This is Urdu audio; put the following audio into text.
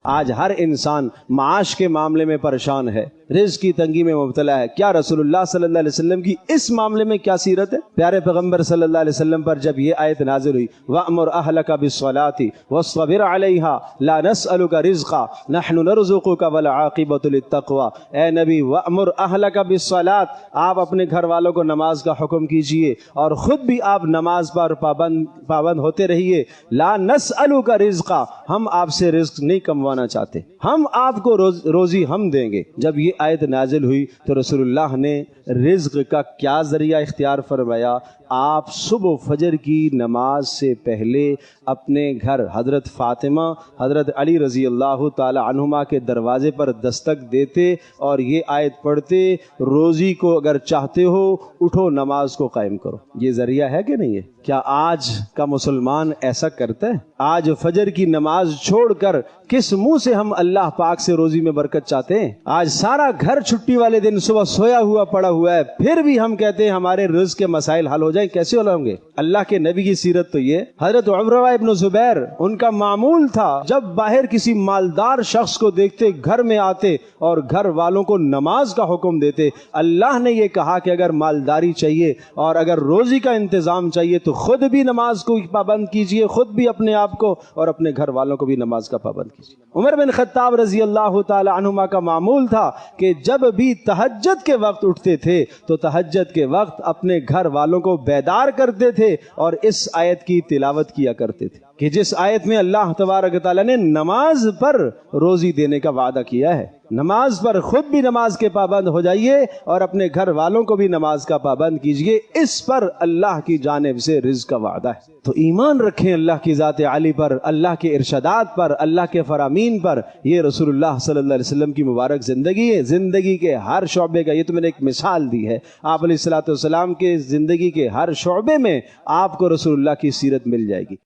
آج ہر انسان معاش کے معاملے میں پریشان ہے، رزق کی تنگی میں مبتلا ہے۔ کیا رسول اللہ صلی اللہ علیہ وسلم کی اس معاملے میں کیا سیرت ہے؟ پیارے پیغمبر صلی اللہ علیہ وسلم پر جب یہ آیت نازل ہوئی وَأْمُرْ أَهْلَكَ بِالصَّلَاةِ وَاصْطَبِرْ عَلَيْهَا لَا نَسْأَلُكَ رِزْقًا نَحْنُ نَرْزُقُكَ وَالْعَاقِبَةُ لِلتَّقْوَىٰ۔ اے نبی وَأْمُرْ أَهْلَكَ بِالصَّلَاةِ، آپ اپنے گھر والوں کو نماز کا حکم کیجئے اور خود بھی آپ نماز پر پابند ہوتے رہیے۔ لا نسألک رزقا، ہم آپ سے رزق نہیں کموانا چاہتے، ہم آپ کو روزی ہم دیں گے۔ جب یہ آیت نازل ہوئی تو رسول اللہ نے رزق کا کیا ذریعہ اختیار فرمایا؟ آپ صبح فجر کی نماز سے پہلے اپنے گھر حضرت فاطمہ حضرت علی رضی اللہ تعالی عنہما کے دروازے پر دستک دیتے اور یہ آیت پڑھتے، روزی کو اگر چاہتے ہو اٹھو نماز کو قائم کرو۔ یہ ذریعہ ہے کہ نہیں ہے؟ کیا آج کا مسلمان ایسا کرتا ہے؟ آج فجر کی نماز چھوڑ کر کس منہ سے ہم اللہ پاک سے روزی میں برکت چاہتے ہیں؟ آج سارا گھر چھٹی والے دن صبح سویا ہوا پڑا ہوا ہے، پھر بھی ہم کہتے ہیں ہمارے رزق کے مسائل حل ہو جائیں۔ کیسے حل ہوں گے؟ اللہ کے نبی کی سیرت تو یہ، حضرت عروہ ابن زبیر ان کا معمول تھا جب باہر کسی مالدار شخص کو دیکھتے گھر میں آتے اور گھر والوں کو نماز کا حکم دیتے۔ اللہ نے یہ کہا کہ اگر مالداری چاہیے اور اگر روزی کا انتظام چاہیے تو خود بھی نماز کو پابند کیجئے، خود بھی اپنے آپ کو اور اپنے گھر والوں کو بھی نماز کا پابند کیجئے۔ عمر بن خطاب رضی اللہ تعالی عنہما کا معمول تھا کہ جب بھی تہجد کے وقت اٹھتے تھے تو تہجد کے وقت اپنے گھر والوں کو بیدار کرتے تھے اور اس آیت کی تلاوت کیا کرتے تھے کہ جس آیت میں اللہ تبارک و تعالی نے نماز پر روزی دینے کا وعدہ کیا ہے۔ نماز پر خود بھی نماز کے پابند ہو جائیے اور اپنے گھر والوں کو بھی نماز کا پابند کیجئے، اس پر اللہ کی جانب سے رزق کا وعدہ ہے۔ تو ایمان رکھیں اللہ کی ذات عالی پر، اللہ کے ارشادات پر، اللہ کے فرامین پر۔ یہ رسول اللہ صلی اللہ علیہ وسلم کی مبارک زندگی ہے، زندگی کے ہر شعبے کا، یہ تو میں نے ایک مثال دی ہے۔ آپ علیہ الصلوۃ والسلام کے زندگی کے ہر شعبے میں آپ کو رسول اللہ کی سیرت مل جائے گی۔